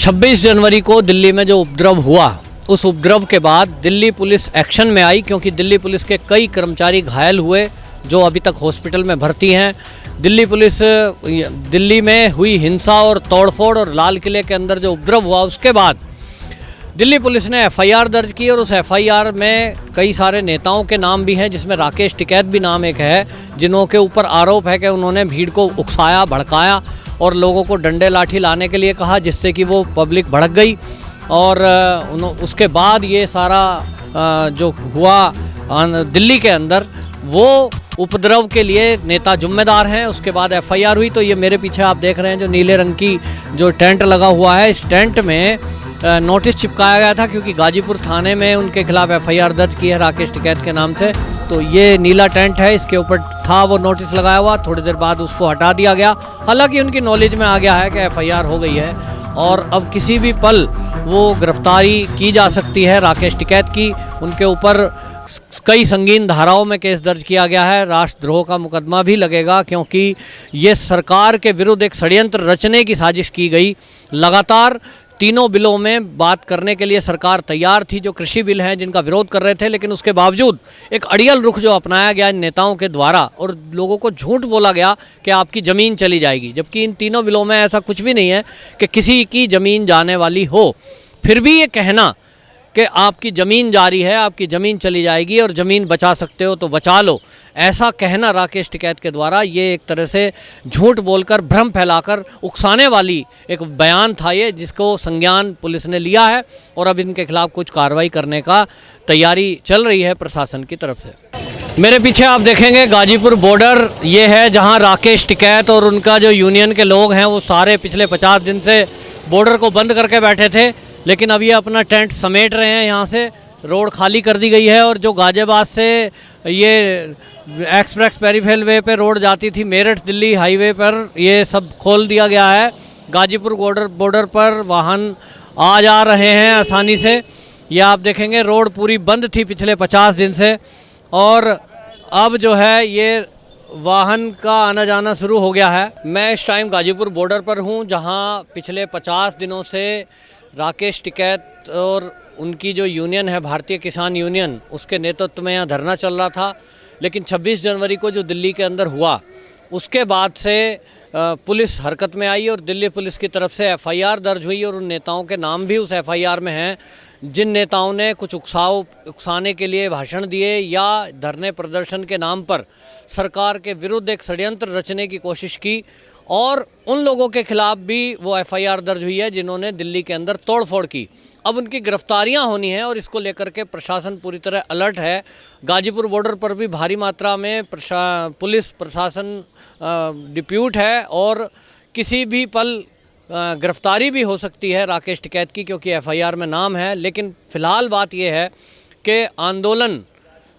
26 जनवरी को दिल्ली में जो उपद्रव हुआ, उस उपद्रव के बाद दिल्ली पुलिस एक्शन में आई, क्योंकि दिल्ली पुलिस के कई कर्मचारी घायल हुए जो अभी तक हॉस्पिटल में भर्ती हैं। दिल्ली पुलिस दिल्ली में हुई हिंसा और तोड़फोड़ और लाल किले के अंदर जो उपद्रव हुआ, उसके बाद दिल्ली पुलिस ने एफआईआर दर्ज की और उस एफआईआर में कई सारे नेताओं के नाम भी हैं, जिसमें राकेश टिकैत भी नाम एक है, जिन्हों के ऊपर आरोप है कि उन्होंने भीड़ को उकसाया, भड़काया और लोगों को डंडे लाठी लाने के लिए कहा, जिससे कि वो पब्लिक भड़क गई। और उसके बाद ये सारा जो हुआ दिल्ली के अंदर, वो उपद्रव के लिए नेता जिम्मेदार हैं। उसके बाद एफआईआर हुई। तो ये मेरे पीछे आप देख रहे हैं जो नीले रंग की जो टेंट लगा हुआ है, इस टेंट में नोटिस चिपकाया गया था, क्योंकि गाजीपुर थाने में उनके खिलाफ एफआईआर दर्ज की है राकेश टिकैत के नाम से। तो ये नीला टेंट है, इसके ऊपर था वो नोटिस लगाया हुआ। थोड़ी देर बाद उसको हटा दिया गया। हालांकि उनकी नॉलेज में आ गया है कि एफआईआर हो गई है और अब किसी भी पल वो गिरफ्तारी की जा सकती है राकेश टिकैत की। उनके ऊपर कई संगीन धाराओं में केस दर्ज किया गया है। राष्ट्रद्रोह का मुकदमा भी लगेगा, क्योंकि ये सरकार के विरुद्ध एक षड्यंत्र रचने की साजिश की गई। लगातार तीनों बिलों में बात करने के लिए सरकार तैयार थी, जो कृषि बिल हैं जिनका विरोध कर रहे थे, लेकिन उसके बावजूद एक अड़ियल रुख जो अपनाया गया इन नेताओं के द्वारा और लोगों को झूठ बोला गया कि आपकी ज़मीन चली जाएगी, जबकि इन तीनों बिलों में ऐसा कुछ भी नहीं है कि किसी की ज़मीन जाने वाली हो। फिर भी ये कहना कि आपकी ज़मीन जारी है, आपकी ज़मीन चली जाएगी और ज़मीन बचा सकते हो तो बचा लो, ऐसा कहना राकेश टिकैत के द्वारा ये एक तरह से झूठ बोलकर, भ्रम फैलाकर उकसाने वाली एक बयान था ये, जिसको संज्ञान पुलिस ने लिया है और अब इनके खिलाफ कुछ कार्रवाई करने का तैयारी चल रही है प्रशासन की तरफ से। मेरे पीछे आप देखेंगे गाजीपुर बॉर्डर ये है, जहाँ राकेश टिकैत और उनका जो यूनियन के लोग हैं वो सारे पिछले 50 दिन से बॉर्डर को बंद करके बैठे थे, लेकिन अब ये अपना टेंट समेट रहे हैं। यहाँ से रोड खाली कर दी गई है और जो गाजियाबाद से ये एक्सप्रेस पेरीफेरल वे पे रोड जाती थी मेरठ दिल्ली हाईवे पर, ये सब खोल दिया गया है। गाजीपुर बॉर्डर पर वाहन आ जा रहे हैं आसानी से। ये आप देखेंगे रोड पूरी बंद थी पिछले 50 दिन से और अब जो है ये वाहन का आना जाना शुरू हो गया है। मैं इस टाइम गाजीपुर बॉर्डर पर हूँ, जहाँ पिछले 50 दिनों से राकेश टिकैत और उनकी जो यूनियन है भारतीय किसान यूनियन, उसके नेतृत्व में यहाँ धरना चल रहा था। लेकिन 26 जनवरी को जो दिल्ली के अंदर हुआ, उसके बाद से पुलिस हरकत में आई और दिल्ली पुलिस की तरफ से एफआईआर दर्ज हुई और उन नेताओं के नाम भी उस एफआईआर में हैं, जिन नेताओं ने कुछ उकसाने के लिए भाषण दिए या धरने प्रदर्शन के नाम पर सरकार के विरुद्ध एक षड्यंत्र रचने की कोशिश की। और उन लोगों के खिलाफ भी वो एफआईआर दर्ज हुई है जिन्होंने दिल्ली के अंदर तोड़फोड़ की। अब उनकी गिरफ्तारियां होनी हैं और इसको लेकर के प्रशासन पूरी तरह अलर्ट है। गाजीपुर बॉर्डर पर भी भारी मात्रा में पुलिस प्रशासन डिप्यूट है और किसी भी पल गिरफ्तारी भी हो सकती है राकेश टिकैत की, क्योंकि एफआईआर में नाम है। लेकिन फ़िलहाल बात यह है कि आंदोलन,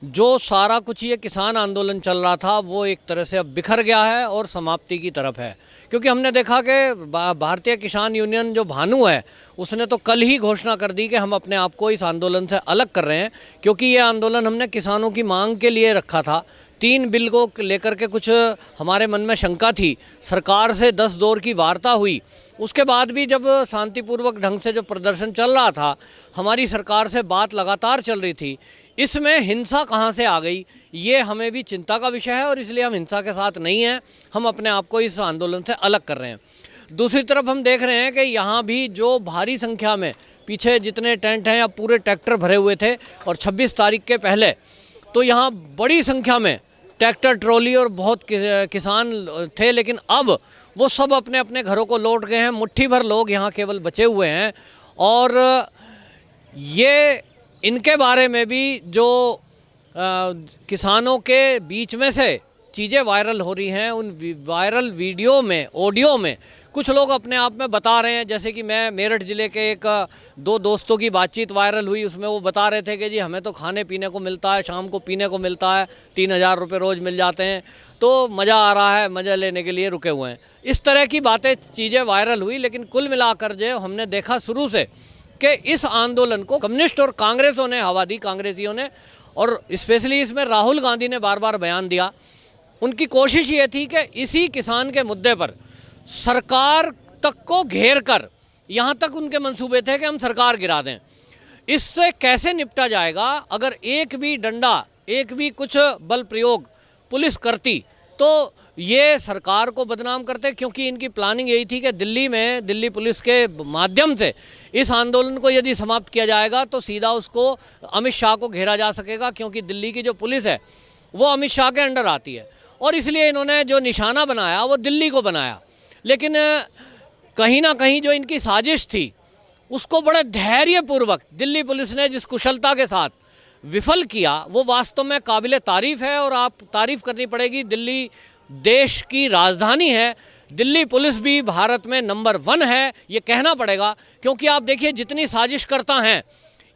जो सारा कुछ ये किसान आंदोलन चल रहा था, वो एक तरह से अब बिखर गया है और समाप्ति की तरफ है। क्योंकि हमने देखा कि भारतीय किसान यूनियन जो भानु है, उसने तो कल ही घोषणा कर दी कि हम अपने आप को इस आंदोलन से अलग कर रहे हैं, क्योंकि ये आंदोलन हमने किसानों की मांग के लिए रखा था। 3 बिल को लेकर के कुछ हमारे मन में शंका थी। सरकार से 10 दौर की वार्ता हुई, उसके बाद भी जब शांतिपूर्वक ढंग से जो प्रदर्शन चल रहा था, हमारी सरकार से बात लगातार चल रही थी। इसमें हिंसा कहाँ से आ गई, ये हमें भी चिंता का विषय है और इसलिए हम हिंसा के साथ नहीं हैं। हम अपने आप को इस आंदोलन से अलग कर रहे हैं। दूसरी तरफ हम देख रहे हैं कि यहाँ भी जो भारी संख्या में पीछे जितने टेंट हैं या पूरे ट्रैक्टर भरे हुए थे, और 26 तारीख के पहले तो यहाँ बड़ी संख्या में ट्रैक्टर, ट्रॉली और बहुत किसान थे, लेकिन अब वो सब अपने अपने घरों को लौट गए हैं। मुट्ठी भर लोग यहाँ केवल बचे हुए हैं और ये इनके बारे में भी जो किसानों के बीच में से चीज़ें वायरल हो रही हैं, उन वायरल वीडियो में, ऑडियो में कुछ लोग अपने आप में बता रहे हैं। जैसे कि मैं मेरठ ज़िले के 2 दोस्तों की बातचीत वायरल हुई, उसमें वो बता रहे थे कि जी हमें तो खाने पीने को मिलता है, शाम को पीने को मिलता है, 3000 रुपये रोज़ मिल जाते हैं, तो मज़ा आ रहा है, मज़ा लेने के लिए रुके हुए हैं। इस तरह की बातें, चीज़ें वायरल हुई। लेकिन कुल मिलाकर जो हमने देखा शुरू से कि इस आंदोलन को कम्युनिस्ट और कांग्रेसों ने हवा दी, कांग्रेसियों ने, और स्पेशली इसमें राहुल गांधी ने बार बार बयान दिया। उनकी कोशिश ये थी कि इसी किसान के मुद्दे पर सरकार तक को घेर कर यहाँ तक उनके मंसूबे थे कि हम सरकार गिरा दें। इससे कैसे निपटा जाएगा? अगर एक भी डंडा, एक भी कुछ बल प्रयोग पुलिस करती तो ये सरकार को बदनाम करते, क्योंकि इनकी प्लानिंग यही थी कि दिल्ली में दिल्ली पुलिस के माध्यम से इस आंदोलन को यदि समाप्त किया जाएगा तो सीधा उसको अमित शाह को घेरा जा सकेगा, क्योंकि दिल्ली की जो पुलिस है वो अमित शाह के अंडर आती है। और इसलिए इन्होंने जो निशाना बनाया वो दिल्ली को बनाया। लेकिन कहीं ना कहीं जो इनकी साजिश थी उसको बड़े धैर्यपूर्वक दिल्ली पुलिस ने जिस कुशलता के साथ विफल किया वो वास्तव में काबिले तारीफ़ है। और आप तारीफ़ करनी पड़ेगी, दिल्ली देश की राजधानी है, दिल्ली पुलिस भी भारत में नंबर 1 है, ये कहना पड़ेगा। क्योंकि आप देखिए जितनी साजिश करता हैं,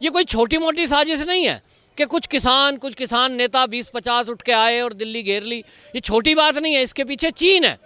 ये कोई छोटी मोटी साजिश नहीं है कि कुछ किसान नेता 20-50 उठ के आए और दिल्ली घेर ली। ये छोटी बात नहीं है, इसके पीछे चीन है।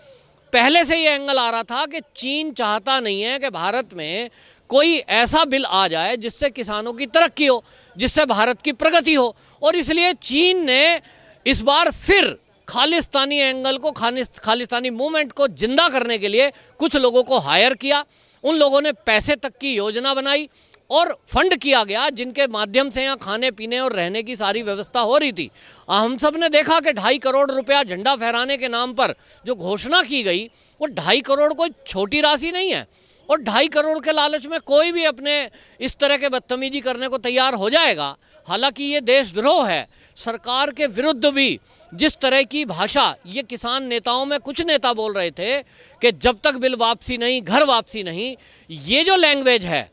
पहले से ये एंगल आ रहा था कि चीन चाहता नहीं है कि भारत में कोई ऐसा बिल आ जाए जिससे किसानों की तरक्की हो, जिससे भारत की प्रगति हो। और इसलिए चीन ने इस बार फिर खालिस्तानी एंगल को, खालिस्तानी मूवमेंट को जिंदा करने के लिए कुछ लोगों को हायर किया। उन लोगों ने पैसे तक की योजना बनाई और फंड किया गया, जिनके माध्यम से यहाँ खाने पीने और रहने की सारी व्यवस्था हो रही थी। हम सब ने देखा कि 2.5 करोड़ रुपया झंडा फहराने के नाम पर जो घोषणा की गई, वो 2.5 करोड़ कोई छोटी राशि नहीं है। और 2.5 करोड़ के लालच में कोई भी अपने इस तरह के बदतमीजी करने को तैयार हो जाएगा। हालांकि ये देशद्रोह है। सरकार के विरुद्ध भी जिस तरह की भाषा ये किसान नेताओं में कुछ नेता बोल रहे थे कि जब तक बिल वापसी नहीं, घर वापसी नहीं, ये जो लैंग्वेज है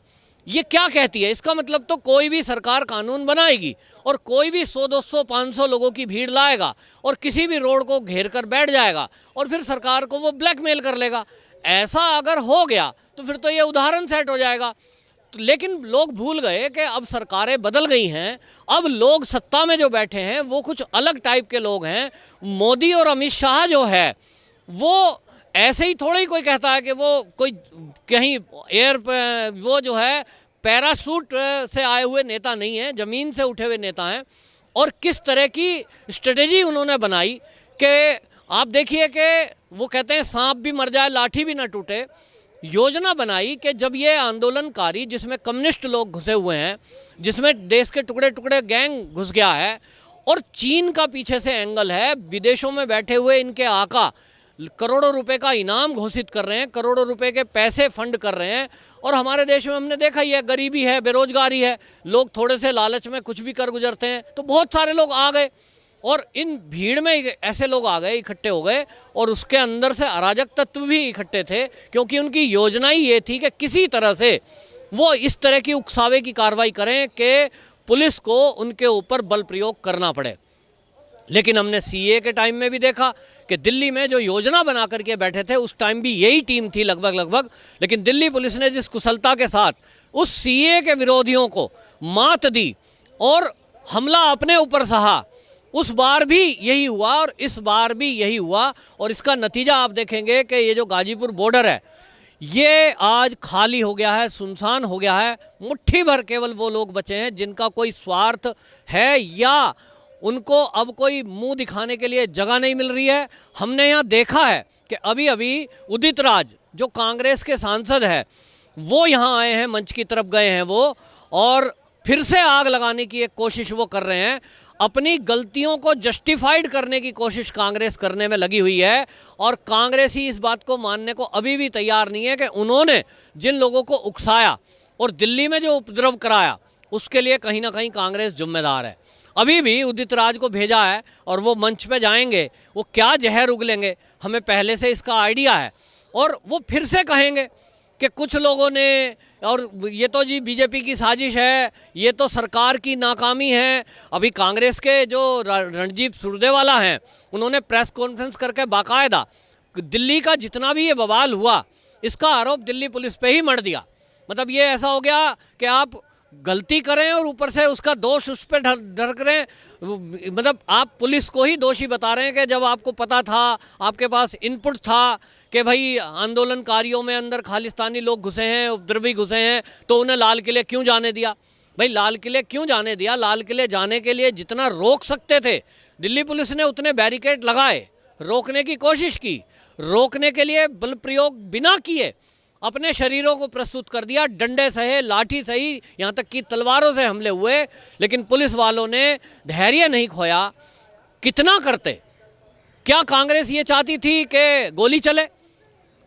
ये क्या कहती है? इसका मतलब तो कोई भी सरकार कानून बनाएगी और कोई भी 100, 200, 500 लोगों की भीड़ लाएगा और किसी भी रोड को घेर कर बैठ जाएगा और फिर सरकार को वो ब्लैकमेल कर लेगा। ऐसा अगर हो गया तो फिर तो ये उदाहरण सेट हो जाएगा। लेकिन लोग भूल गए कि अब सरकारें बदल गई हैं, अब लोग सत्ता में जो बैठे हैं वो कुछ अलग टाइप के लोग हैं। मोदी और अमित शाह जो है वो ऐसे ही थोड़ा ही कोई कहता है कि वो कोई कहीं वो जो है पैराशूट से आए हुए नेता नहीं है, ज़मीन से उठे हुए नेता हैं। और किस तरह की स्ट्रेटेजी उन्होंने बनाई कि आप देखिए कि वो कहते हैं सांप भी मर जाए लाठी भी ना टूटे। योजना बनाई कि जब ये आंदोलनकारी, जिसमें कम्युनिस्ट लोग घुसे हुए हैं, जिसमें देश के टुकड़े टुकड़े गैंग घुस गया है और चीन का पीछे से एंगल है, विदेशों में बैठे हुए इनके आका करोड़ों रुपए का इनाम घोषित कर रहे हैं, करोड़ों रुपए के पैसे फंड कर रहे हैं। और हमारे देश में हमने देखा ही है, गरीबी है, बेरोजगारी है, लोग थोड़े से लालच में कुछ भी कर गुजरते हैं। तो बहुत सारे लोग आ गए और इन भीड़ में ऐसे लोग आ गए, इकट्ठे हो गए और उसके अंदर से अराजक तत्व भी इकट्ठे थे, क्योंकि उनकी योजना ही ये थी कि किसी तरह से वो इस तरह की उकसावे की कार्रवाई करें कि पुलिस को उनके ऊपर बल प्रयोग करना पड़े। लेकिन हमने सीए के टाइम में भी देखा कि दिल्ली में जो योजना बना करके बैठे थे उस टाइम भी यही टीम थी लगभग। लेकिन दिल्ली पुलिस ने जिस कुशलता के साथ उस सीए के विरोधियों को मात दी और हमला अपने ऊपर सहा, उस बार भी यही हुआ और इस बार भी यही हुआ। और इसका नतीजा आप देखेंगे कि ये जो गाजीपुर बॉर्डर है ये आज खाली हो गया है, सुनसान हो गया है। मुट्ठी भर केवल वो लोग बचे हैं जिनका कोई स्वार्थ है या उनको अब कोई मुंह दिखाने के लिए जगह नहीं मिल रही है। हमने यहाँ देखा है कि अभी अभी उदित राज जो कांग्रेस के सांसद है वो यहाँ आए हैं, मंच की तरफ गए हैं वो, और फिर से आग लगाने की एक कोशिश वो कर रहे हैं। अपनी गलतियों को जस्टिफाइड करने की कोशिश कांग्रेस करने में लगी हुई है और कांग्रेस ही इस बात को मानने को अभी भी तैयार नहीं है कि उन्होंने जिन लोगों को उकसाया और दिल्ली में जो उपद्रव कराया उसके लिए कहीं ना कहीं कांग्रेस जिम्मेदार है। अभी भी उदित राज को भेजा है और वो मंच पे जाएंगे, वो क्या जहर उगलेंगे हमें पहले से इसका आइडिया है। और वो फिर से कहेंगे कि कुछ लोगों ने, और ये तो जी बीजेपी की साजिश है, ये तो सरकार की नाकामी है। अभी कांग्रेस के जो रणदीप सुरजेवाला हैं उन्होंने प्रेस कॉन्फ्रेंस करके बाकायदा दिल्ली का जितना भी ये बवाल हुआ इसका आरोप दिल्ली पुलिस पे ही मढ़ दिया। मतलब ये ऐसा हो गया कि आप गलती करें और ऊपर से उसका दोष उस पर ढक रहे हैं। मतलब आप पुलिस को ही दोषी बता रहे हैं कि जब आपको पता था, आपके पास इनपुट था कि भाई आंदोलनकारियों में अंदर खालिस्तानी लोग घुसे हैं, उपद्रवी घुसे हैं, तो उन्हें लाल किले क्यों जाने दिया? भाई लाल किले क्यों जाने दिया? लाल किले जाने के लिए जितना रोक सकते थे दिल्ली पुलिस ने उतने बैरिकेड लगाए, रोकने की कोशिश की, रोकने के लिए बल प्रयोग बिना किए अपने शरीरों को प्रस्तुत कर दिया, डंडे सहे, लाठी सही, यहाँ तक कि तलवारों से हमले हुए, लेकिन पुलिस वालों ने धैर्य नहीं खोया। कितना करते? क्या कांग्रेस ये चाहती थी कि गोली चले?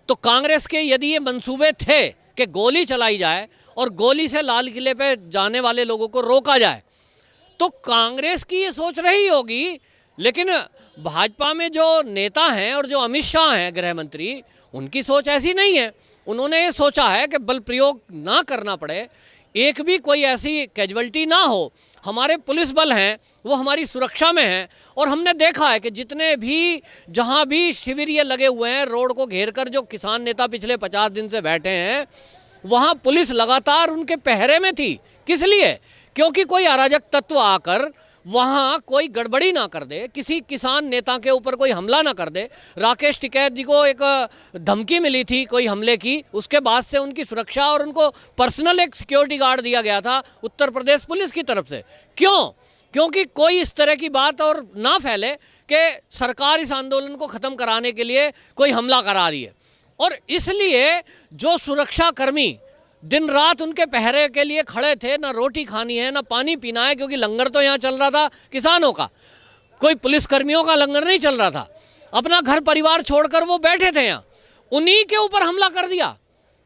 तो कांग्रेस के यदि ये मंसूबे थे कि गोली चलाई जाए और गोली से लाल किले पे जाने वाले लोगों को रोका जाए, तो कांग्रेस की ये सोच रही होगी। लेकिन भाजपा में जो नेता हैं और जो अमित शाह हैं गृह मंत्री, उनकी सोच ऐसी नहीं है। उन्होंने ये सोचा है कि बल प्रयोग ना करना पड़े, एक भी कोई ऐसी कैजुअल्टी ना हो। हमारे पुलिस बल हैं वो हमारी सुरक्षा में हैं, और हमने देखा है कि जितने भी जहाँ भी शिविर ये लगे हुए हैं, रोड को घेर कर जो किसान नेता पिछले 50 दिन से बैठे हैं, वहाँ पुलिस लगातार उनके पहरे में थी। किस लिए? क्योंकि कोई अराजक तत्व आकर वहाँ कोई गड़बड़ी ना कर दे, किसी किसान नेता के ऊपर कोई हमला ना कर दे। राकेश टिकैत जी को एक धमकी मिली थी कोई हमले की, उसके बाद से उनकी सुरक्षा और उनको पर्सनल एक सिक्योरिटी गार्ड दिया गया था उत्तर प्रदेश पुलिस की तरफ से। क्यों? क्योंकि कोई इस तरह की बात और ना फैले कि सरकार इस आंदोलन को ख़त्म कराने के लिए कोई हमला करा रही है। और इसलिए जो सुरक्षाकर्मी दिन रात उनके पहरे के लिए खड़े थे, ना रोटी खानी है ना पानी पीना है, क्योंकि लंगर तो यहाँ चल रहा था किसानों का, कोई पुलिसकर्मियों का लंगर नहीं चल रहा था। अपना घर परिवार छोड़कर वो बैठे थे यहाँ, उन्हीं के ऊपर हमला कर दिया।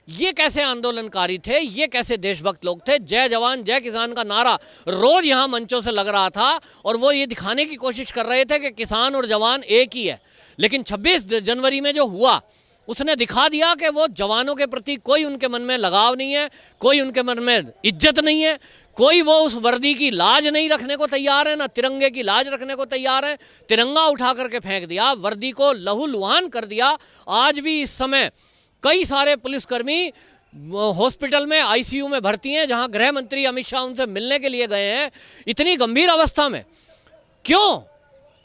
ये कैसे आंदोलनकारी थे? ये कैसे देशभक्त लोग थे? जय जवान जय किसान का नारा रोज यहाँ मंचों से लग रहा था, और वो ये दिखाने की कोशिश कर रहे थे कि किसान और जवान एक ही है। लेकिन 26 जनवरी में जो हुआ, उसने दिखा दिया कि वो जवानों के प्रति कोई उनके मन में लगाव नहीं है, कोई उनके मन में इज्जत नहीं है, कोई वो उस वर्दी की लाज नहीं रखने को तैयार है, ना तिरंगे की लाज रखने को तैयार है। तिरंगा उठा करके फेंक दिया, वर्दी को लहूलुहान कर दिया। आज भी इस समय कई सारे पुलिसकर्मी हॉस्पिटल में आईसीयू में भर्ती हैं, जहां गृह मंत्री अमित शाह उनसे मिलने के लिए गए हैं, इतनी गंभीर अवस्था में। क्यों?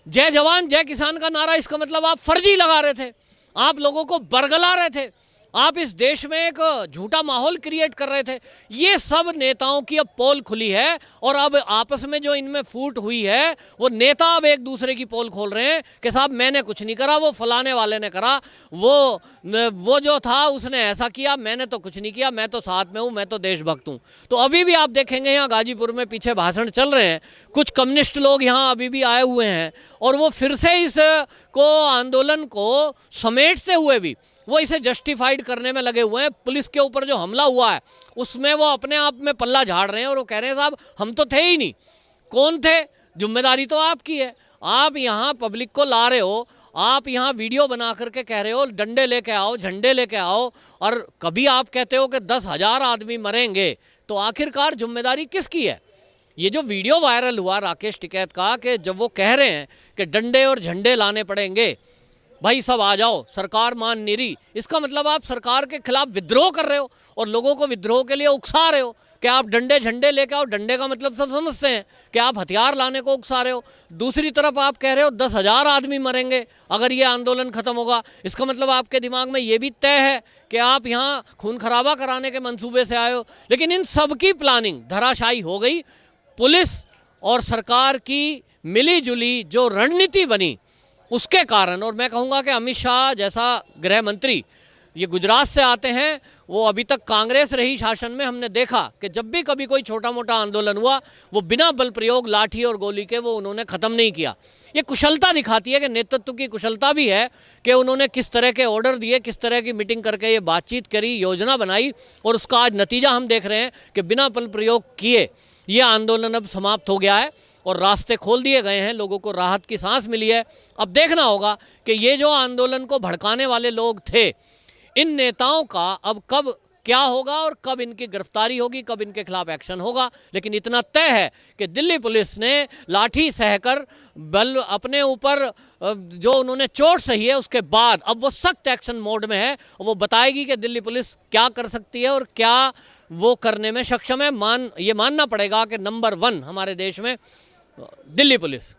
जय जवान जय किसान का नारा, इसका मतलब आप फर्जी लगा रहे थे, आप लोगों को बरगला रहे थे, आप इस देश में एक झूठा माहौल क्रिएट कर रहे थे। ये सब नेताओं की अब पोल खुली है, और अब आपस में जो इनमें फूट हुई है, वो नेता अब एक दूसरे की पोल खोल रहे हैं कि साहब मैंने कुछ नहीं करा, वो फलाने वाले ने करा, वो जो था उसने ऐसा किया, मैंने तो कुछ नहीं किया, मैं तो साथ में हूँ, मैं तो देशभक्त हूँ। तो अभी भी आप देखेंगे यहाँ गाजीपुर में पीछे भाषण चल रहे हैं, कुछ कम्युनिस्ट लोग यहाँ अभी भी आए हुए हैं, और वो फिर से इस आंदोलन को समेटते हुए भी वो इसे जस्टिफाइड करने में लगे हुए हैं। पुलिस के ऊपर जो हमला हुआ है उसमें वो अपने आप में पल्ला झाड़ रहे हैं, और वो कह रहे हैं साहब हम तो थे ही नहीं। कौन थे? जिम्मेदारी तो आपकी है। आप यहाँ पब्लिक को ला रहे हो, आप यहाँ वीडियो बना करके कह रहे हो डंडे लेके आओ, झंडे लेके आओ, और कभी आप कहते हो कि 10,000 आदमी मरेंगे, तो आखिरकार जिम्मेदारी किसकी है? ये जो वीडियो वायरल हुआ राकेश टिकैत का, कि जब वो कह रहे हैं कि डंडे और झंडे लाने पड़ेंगे, भाई सब आ जाओ, सरकार मान नहीं रही, इसका मतलब आप सरकार के खिलाफ विद्रोह कर रहे हो और लोगों को विद्रोह के लिए उकसा रहे हो कि आप डंडे झंडे लेके आओ। डंडे का मतलब सब समझते हैं कि आप हथियार लाने को उकसा रहे हो। दूसरी तरफ आप कह रहे हो 10,000 आदमी मरेंगे अगर ये आंदोलन खत्म होगा। इसका मतलब आपके दिमाग में ये भी तय है कि आप यहाँ खून खराबा कराने के मंसूबे से आए हो। लेकिन इन सब की प्लानिंग धराशायी हो गई। पुलिस और सरकार की मिली-जुली जो रणनीति बनी उसके कारण, और मैं कहूँगा कि अमित शाह जैसा गृह मंत्री ये गुजरात से आते हैं, वो अभी तक कांग्रेस रही शासन में, हमने देखा कि जब भी कभी कोई छोटा मोटा आंदोलन हुआ वो बिना बल प्रयोग लाठी और गोली के वो उन्होंने ख़त्म नहीं किया। ये कुशलता दिखाती है कि नेतृत्व की कुशलता भी है कि उन्होंने किस तरह के ऑर्डर दिए, किस तरह की मीटिंग करके ये बातचीत करी, योजना बनाई, और उसका आज नतीजा हम देख रहे हैं कि बिना बल प्रयोग किए ये आंदोलन अब समाप्त हो गया है और रास्ते खोल दिए गए हैं, लोगों को राहत की सांस मिली है। अब देखना होगा कि ये जो आंदोलन को भड़काने वाले लोग थे, इन नेताओं का अब कब क्या होगा और कब इनकी गिरफ्तारी होगी, कब इनके खिलाफ एक्शन होगा। लेकिन इतना तय है कि दिल्ली पुलिस ने लाठी सहकर बल अपने ऊपर जो उन्होंने चोट सही है, उसके बाद अब वो सख्त एक्शन मोड में है। वो बताएगी कि दिल्ली पुलिस क्या कर सकती है और क्या वो करने में सक्षम है। ये मानना पड़ेगा कि नंबर 1 हमारे देश में दिल्ली पुलिस।